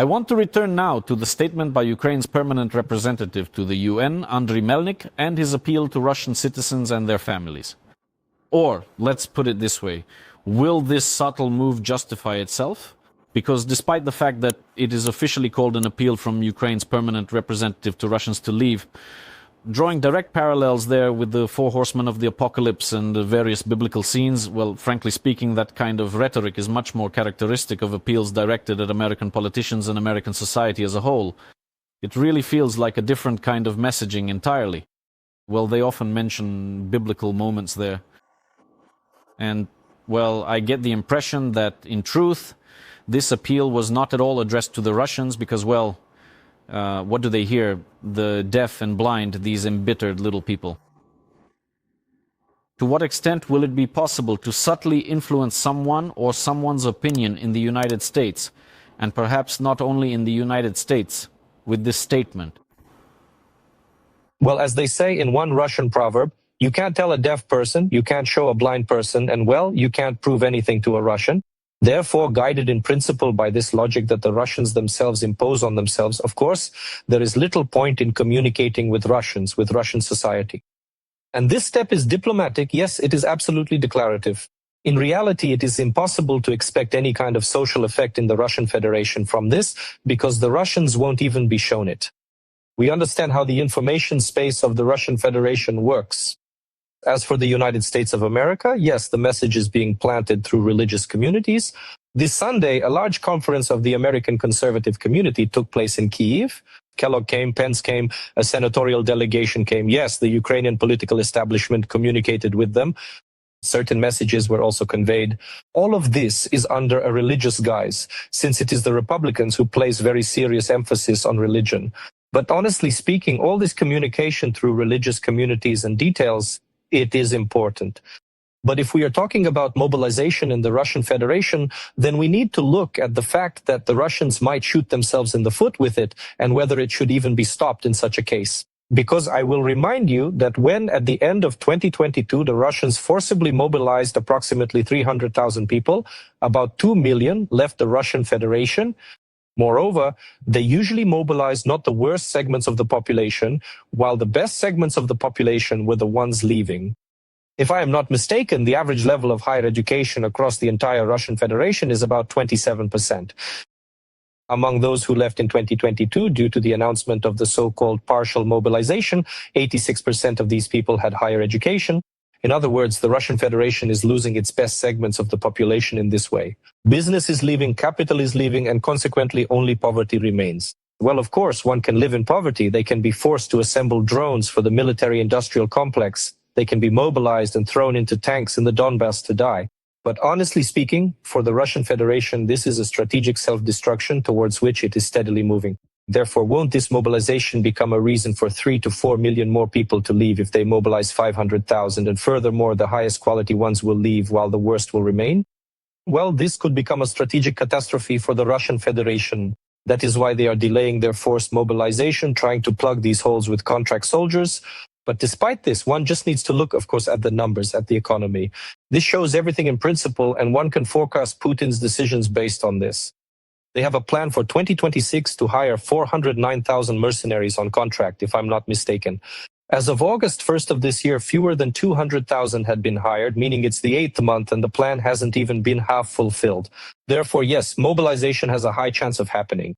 I want to return now to the statement by Ukraine's permanent representative to the UN, Andriy Melnyk, and his appeal to Russian citizens and their families. Or, let's put it this way, will this subtle move justify itself? Because despite the fact that it is officially called an appeal from Ukraine's permanent representative to Russians to leave, drawing direct parallels there with the four horsemen of the apocalypse and the various biblical scenes, well, frankly speaking, that kind of rhetoric is much more characteristic of appeals directed at American politicians and American society as a whole. It really feels like a different kind of messaging entirely. Well, they often mention biblical moments there. And, well, I get the impression that, in truth, this appeal was not at all addressed to the Russians because, well, what do they hear? The deaf and blind, these embittered little people. To what extent will it be possible to subtly influence someone or someone's opinion in the United States, and perhaps not only in the United States, with this statement? Well, as they say in one Russian proverb, you can't tell a deaf person, you can't show a blind person, and, well, you can't prove anything to a Russian. Therefore, guided in principle by this logic that the Russians themselves impose on themselves, of course, there is little point in communicating with Russians, with Russian society. And this step is diplomatic, yes, it is absolutely declarative. In reality, it is impossible to expect any kind of social effect in the Russian Federation from this, because the Russians won't even be shown it. We understand how the information space of the Russian Federation works. As for the United States of America, yes, the message is being planted through religious communities. This Sunday, a large conference of the American conservative community took place in Kyiv. Kellogg came, Pence came, a senatorial delegation came. Yes, the Ukrainian political establishment communicated with them. Certain messages were also conveyed. All of this is under a religious guise, since it is the Republicans who place very serious emphasis on religion. But honestly speaking, all this communication through religious communities and details, it is important. But if we are talking about mobilization in the Russian Federation, then we need to look at the fact that the Russians might shoot themselves in the foot with it, and whether it should even be stopped in such a case. Because I will remind you that when at the end of 2022, the Russians forcibly mobilized approximately 300,000 people, about 2 million left the Russian Federation. Moreover, they usually mobilized not the worst segments of the population, while the best segments of the population were the ones leaving. If I am not mistaken, the average level of higher education across the entire Russian Federation is about 27%. Among those who left in 2022 due to the announcement of the so-called partial mobilization, 86% of these people had higher education. In other words, the Russian Federation is losing its best segments of the population in this way. Business is leaving, capital is leaving, and consequently only poverty remains. Well, of course, one can live in poverty. They can be forced to assemble drones for the military-industrial complex. They can be mobilized and thrown into tanks in the Donbass to die. But honestly speaking, for the Russian Federation, this is a strategic self-destruction towards which it is steadily moving. Therefore, won't this mobilization become a reason for 3 to 4 million more people to leave if they mobilize 500,000, and furthermore, the highest quality ones will leave while the worst will remain? Well, this could become a strategic catastrophe for the Russian Federation. That is why they are delaying their forced mobilization, trying to plug these holes with contract soldiers. But despite this, one just needs to look, of course, at the numbers, at the economy. This shows everything in principle, and one can forecast Putin's decisions based on this. They have a plan for 2026 to hire 409,000 mercenaries on contract, if I'm not mistaken. As of August 1st of this year, fewer than 200,000 had been hired, meaning it's the 8th month and the plan hasn't even been half fulfilled. Therefore, yes, mobilization has a high chance of happening.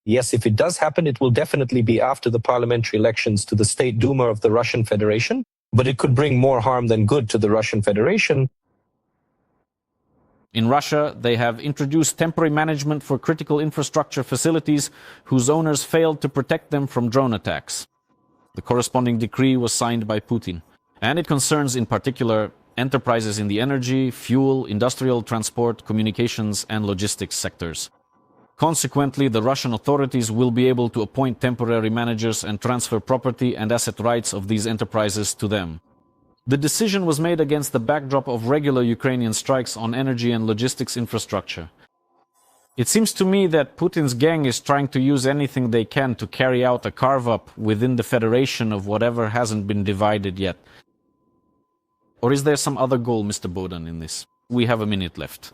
Yes, if it does happen, it will definitely be after the parliamentary elections to the State Duma of the Russian Federation, but it could bring more harm than good to the Russian Federation. In Russia, they have introduced temporary management for critical infrastructure facilities whose owners failed to protect them from drone attacks. The corresponding decree was signed by Putin, and it concerns in particular enterprises in the energy, fuel, industrial, transport, communications, and logistics sectors. Consequently, the Russian authorities will be able to appoint temporary managers and transfer property and asset rights of these enterprises to them. The decision was made against the backdrop of regular Ukrainian strikes on energy and logistics infrastructure. It seems to me that Putin's gang is trying to use anything they can to carry out a carve-up within the federation of whatever hasn't been divided yet. Or is there some other goal, Mr. Bogdan, in this? We have a minute left.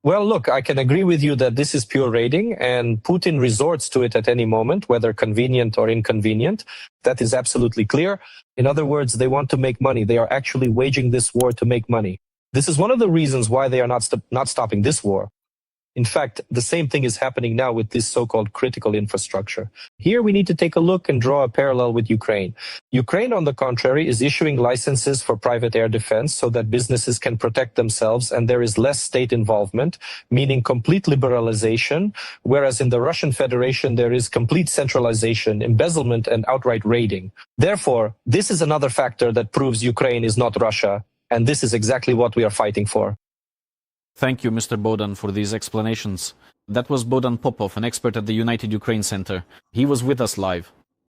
Well, look, I can agree with you that this is pure raiding, and Putin resorts to it at any moment, whether convenient or inconvenient. That is absolutely clear. In other words, they want to make money. They are actually waging this war to make money. This is one of the reasons why they are not stopping this war. In fact, the same thing is happening now with this so-called critical infrastructure. Here we need to take a look and draw a parallel with Ukraine. Ukraine, on the contrary, is issuing licenses for private air defense so that businesses can protect themselves and there is less state involvement, meaning complete liberalization, whereas in the Russian Federation there is complete centralization, embezzlement, and outright raiding. Therefore, this is another factor that proves Ukraine is not Russia, and this is exactly what we are fighting for. Thank you, Mr. Bogdan, for these explanations. That was Bogdan Popov, an expert at the United Ukraine Center. He was with us live.